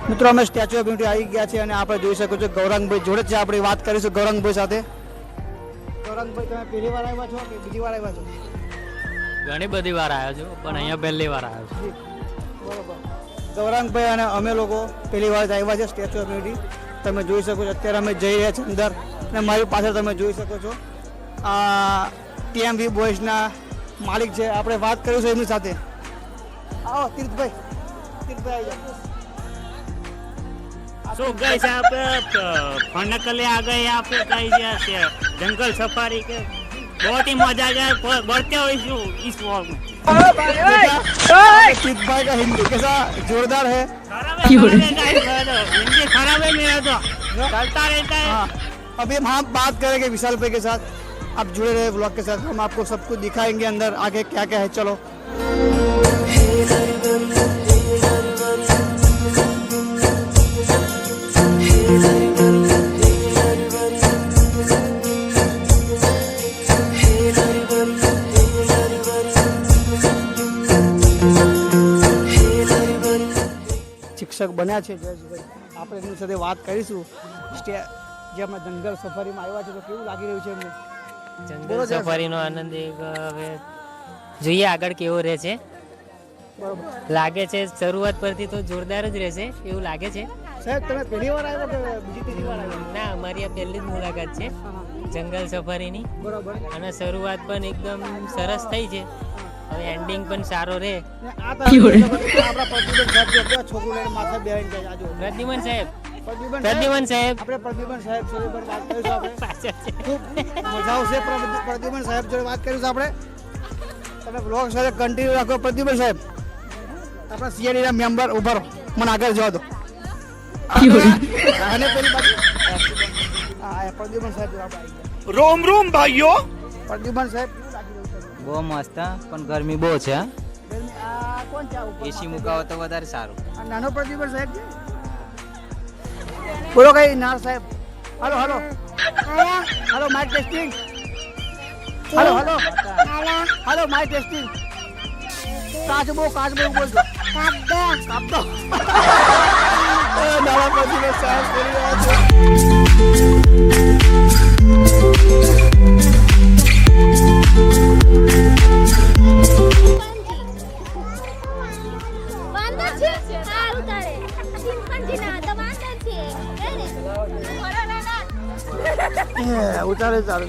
મિત્રો અમે statue of unity આવી ગયા છે અને આપણે જોઈ શકો છો ગૌરાંગભાઈ જોડે છે, આપણે વાત કરીશું ગૌરાંગભાઈ સાથે. ગૌરાંગભાઈ, તમે પહેલી વાર આવ્યા છો કે બીજી વાર આવ્યા છો? ઘણી બધી વાર આવ્યો છું, પણ અહીંયા પહેલી વાર આવ્યો છું. બરોબર. ગૌરાંગભાઈ અને અમે લોકો પહેલી વાર જ આવ્યા છે સ્ટેચ્યુ ઓફ યુનિટી. તમે જોઈ શકો છો અત્યારે અમે જઈ રહ્યા છીએ અંદર અને મારી પાછળ તમે જોઈ શકો છો આ ટીએમવી બોયઝના માલિક છે, આપણે વાત કરીશું એમની સાથે. આવો તીર્થભાઈ, તીર્થભાઈ આવી જાઓ. सो गए आप फनकले आ गए यहाँ पे कहीं जंगल सफारी के बहुत ही मजा आया बढ़ते हो इस वॉक में. તીર્થભાઈ का हिंदी कैसा जोरदार है? हिंदी खराब है मेरा तो चलता रहता है. हाँ, अभी हम बात करेंगे विशाल भाई के साथ. आप जुड़े रहे ब्लॉग के साथ, हम आपको सब कुछ दिखाएंगे अंदर आगे क्या क्या है. चलो. શિક્ષક બન્યા છે જયેશભાઈ, આપણે એમની સાથે વાત કરીશું. જે આપણે જંગલ સફારીમાં આવ્યા છે તો કેવું લાગી રહ્યું છે એમને? જંગલ સફારીનો આનંદ એક હવે જોઈએ આગળ કેવો રહે છે. બરોબર. લાગે છે શરૂઆત પરથી તો જોરદાર જ રહેશે એવું લાગે છે. સાહેબ, તમે પહેલી વાર આવ્યા કે બીજી ત્રીજી વાર આવ્યા? ના, અમારી આ પહેલી જ મુલાકાત છે જંગલ સફારીની બરોબર. અને શરૂઆત પણ એકદમ સરસ થઈ છે. હવે એન્ડિંગ પણ સારો રહે. ને આ તરફ આપણા પ્રતિબંધ સાહેબ જે હતા, છોકરું લઈને માથે બેહીને જાય. આજો પ્રદ્યુમન સાહેબ, પ્રતિબંધ પ્રદ્યુમન સાહેબ આપણે પ્રતિબંધ સાહેબ જોડે પણ વાત કરીશું. આપણે પાછળ છે. ખૂબ મજા આવશે પ્રતિબંધ સાહેબ જોડે વાત કરીશું. આપણે તમે બ્લોગ સાથે કન્ટિન્યુ રાખો. પ્રતિબંધ સાહેબ, આપણા સીઆઈડીના મેમ્બર ઉભા રહો, મને આગળ જવા દો. અને પેલી બાજુ હા, પ્રતિબંધ સાહેબ જોડે આપણે આવી ગયા. रोम रोम भाइयों. પ્રતિબંધ સાહેબ કેવું લાગી રહ્યું છે? બહુ મસ્ત પણ ગરમી બહુ છે. આ કોણ છે આ ઉપર? એસી મુકાવો તો વધારે સારું. આ નાનો પ્રતિબંધ સાહેબ છે. બોલો કઈ નાર સાહેબ. હાલો હાલો હાલો માઇક ટેસ્ટિંગ. હાલો હાલો હાલો માઇક ટેસ્ટિંગ. કાચબો બોલજો. કાપદો. નાના પ્રતિબંધ સાહેબ બોલી રહ્યા છે. ઉતારે ચાલુ.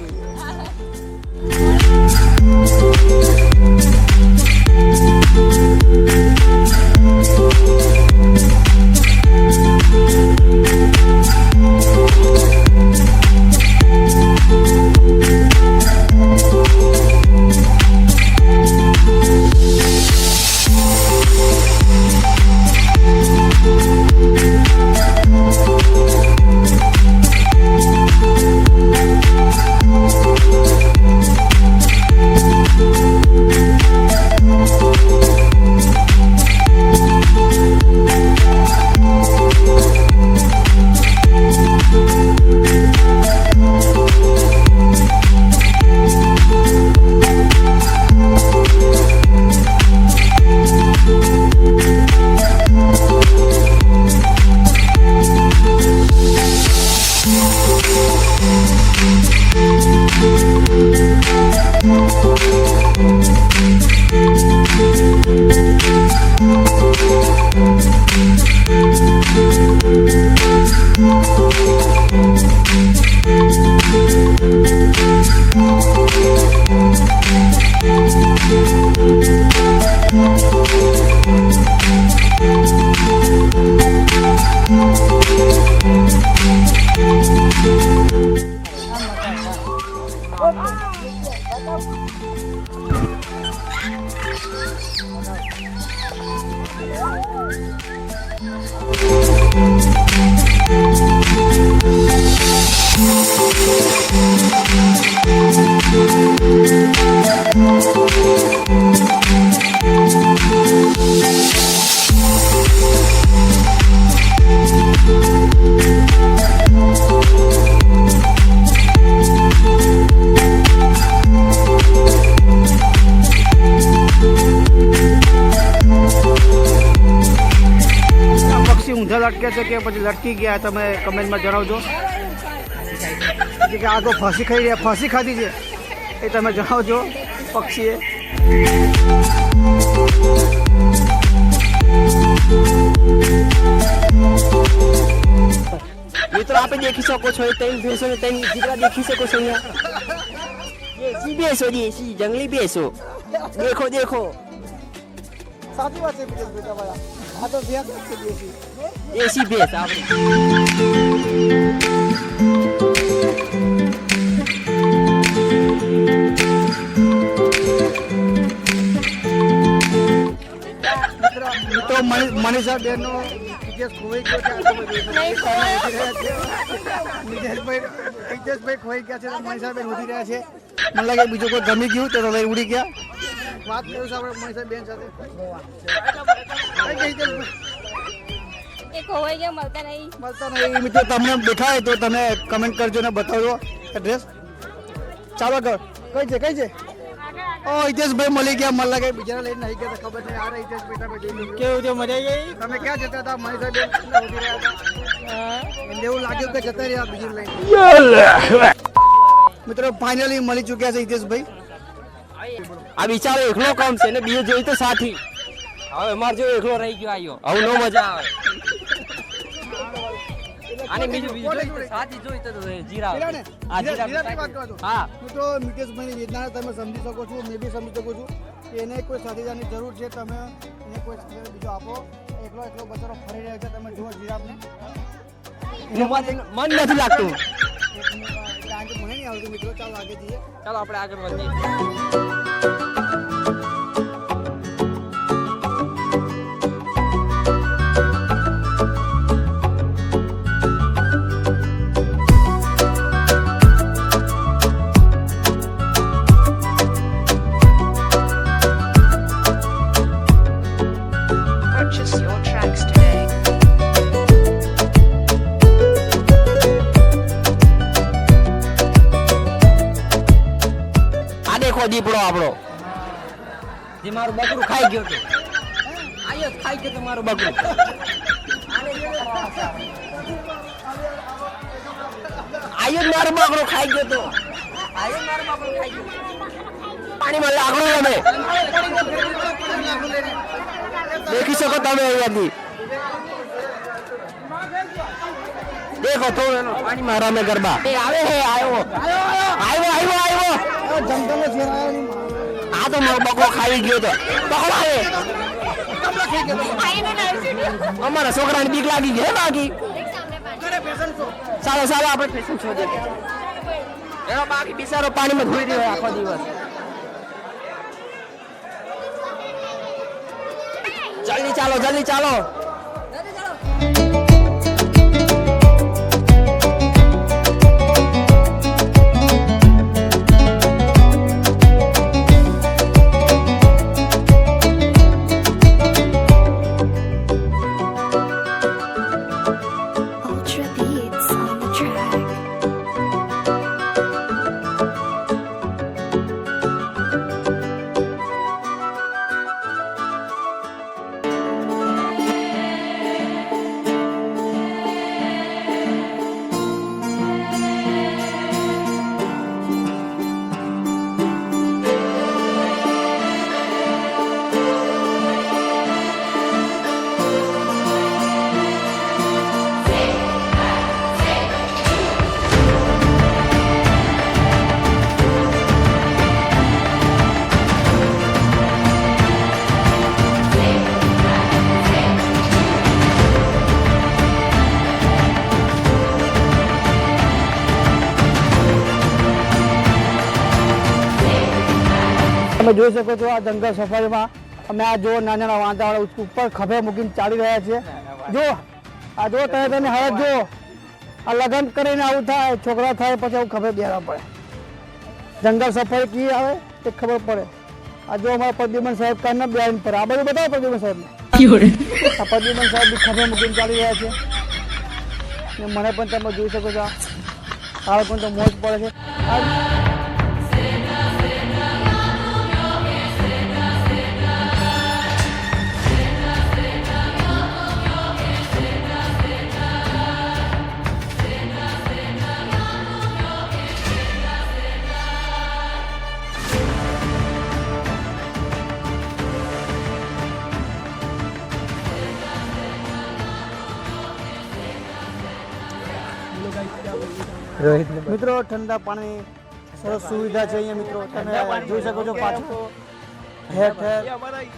ઊંધા લટકે છે કે પછી લટકી ગયા તમે કમેન્ટમાં જણાવજો. કે આગો ફાંસી ખાઈ રહ્યા, ફાંસી ખાધી છે એ તમે જણાવજો પક્ષીએ. મિત્રો આપે દેખી શકો છો, ત્રણ ભેંસો ને ત્રણ જીગરા દેખી શકો છો અહીંયા. દેશી ભેંસો, દેશી જંગલી ભેંસો. દેખો દેખો, સાચી વાત છે મિતેશભાઈ તમારા. આ તો ભેંસ છે દેશી. દેશી ભેંસ આપણી. મિત્રો મનીષા બેન નો ઇતિહાસ ખોવાઈ ગયો છે. મિતેશભાઈ ખોવાઈ ગયા છે, મનીષા બેન ઉડી રહ્યા છે. મને લાગે બીજું કોઈ ગમી ગયું તો લઈ ઉડી ગયા. વાત કરીશું આપણે મનીષા બેન સાથે. એ ખોવાઈ ગયા, મળતા નહીં. મળતા નહીં. મિત્રો તમને દેખાય તો તમે કમેન્ટ કરજો ને બતાવજો એડ્રેસ. ચાલો કઈ છે કઈ છે? ઓ હિતેશભાઈ મળી ગયા. મને લાગે બીજા લઈને આવી ગયા ખબર નહીં. આ હિતેશભાઈ તમે જોઈ લો. કેવું છે, મજા આવી? તમે ક્યાં જતા હતા? મનીષા બેન ઉડી રહ્યા હતા. એમને એવું લાગ્યું કે જતા રહ્યા બીજું લઈને. મિત્રો ફાઇનલી મળી ચૂક્યા છે હિતેશભાઈ. આ બિચારો એકલો કામ છે ને બીજો જોઈ તો સાથી. હવે માર જો એકલો રહી ગયો આયો. હવે નો મજા આવે. આને બીજું જોઈ તો સાથી જોઈ તો જીરા. આ જીરાની વાત કરો છો. હા મિત્રો મિતેશભાઈની વેદના તમે સમજી શકો છો, મેં બી સમજી શકું છું કે એને કોઈ સાથીદારની જરૂર છે. તમે એને કોઈ સાથીદાર બીજો આપો. એકલો એકલો બચારો ફરી રહ્યો છે. તમે જુઓ જીરાફને. મન નથી લાગતું. એટલે આજે મને નહીં આવતું મિત્રો. ચાલો આગળ જઈએ. ચાલો આપણે આગળ વધીએ. Purchase your tracks today. આ દેખો દીપડો આપણો જે મારું બકરું ખાઈ ગયો તો. આયો ખાઈ ગયો તો મારું બકરું. આયો જ મારું બકરું ખાઈ ગયો તો. આયો મારું બકરું ખાઈ ગયો. પાણીમાં લાકડું રમે. દેખી શકો તમે અહીંયાથી. દેખો તો એનો પાણીમાં રમે ગરબા. એ આવે હે આવ્યો આવ્યો આવ્યો આવ્યો. જંગલનો શેર આવ્યો. આ તો મારો બકરો ખાઈ ગયો તો. બકરો આવે. અમારા છોકરાને બીક લાગી ગઈ હે બાકી. ચાલો ચાલો આપણે ફેશન શો દેખીએ. એનો બાકી બિચારો પાણીમાં ધોઈ રહ્યો આખો દિવસ. જલ્દી ચાલો જલ્દી ચાલો. Ultra beats on the track. તમે જોઈ શકો છો આ જંગલ સફારીમાં અમે આ જો નાના નાના વાંદા ઉપર ખભે મૂકીને ચાલી રહ્યા છીએ. જો આ જો તમે હવે જો આ લગ્ન કરીને આવું થાય, છોકરા થાય પછી આવું ખભે બેસવા પડે. જંગલ સફારી કી આવે એ ખબર પડે. આ જો અમારા પ્રદ્યુમન સાહેબ કાન બેન પર આ બધું બતાવો પ્રદ્યુમન સાહેબ. આ પ્રદ્યુમન સાહેબ ખભે મૂકીને ચાલી રહ્યા છે. ને મને પણ તમે જોઈ શકો છો આ પણ તો મોજ પડે છે. મિત્રો ઠંડા પાણી સરસ સુવિધા છે અહીંયા મિત્રો તમે જોઈ શકો છો પાછળ ઠેર ઠેર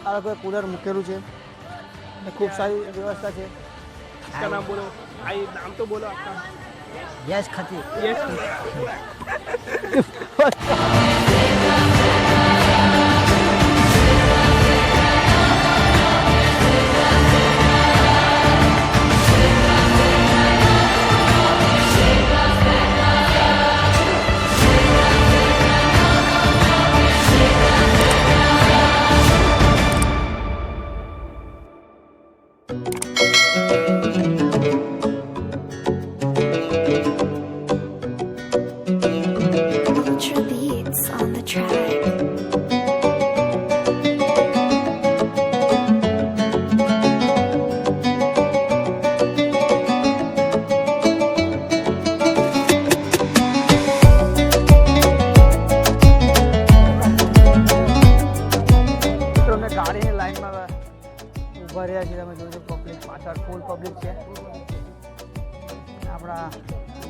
આ લોકોએ કુલર મૂકેલું છે અને ખૂબ સારી વ્યવસ્થા છે ગેસ ખાતી Ultra beats on the track. મિત્રો અમે ગાડીની લાઈનમાં ઊભા રહ્યા છીએ તમે જોઈ શકો પબ્લિક પાછળ ફૂલ પબ્લિક છે આપણા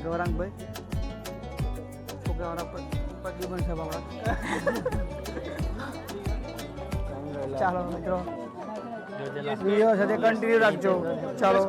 ગૌરાંગભાઈ છોકરાવાળા પ્રતિબંધ છે આપણા ચાલો મિત્રો વિડીયો સાથે કન્ટિન્યુ રાખજો ચાલો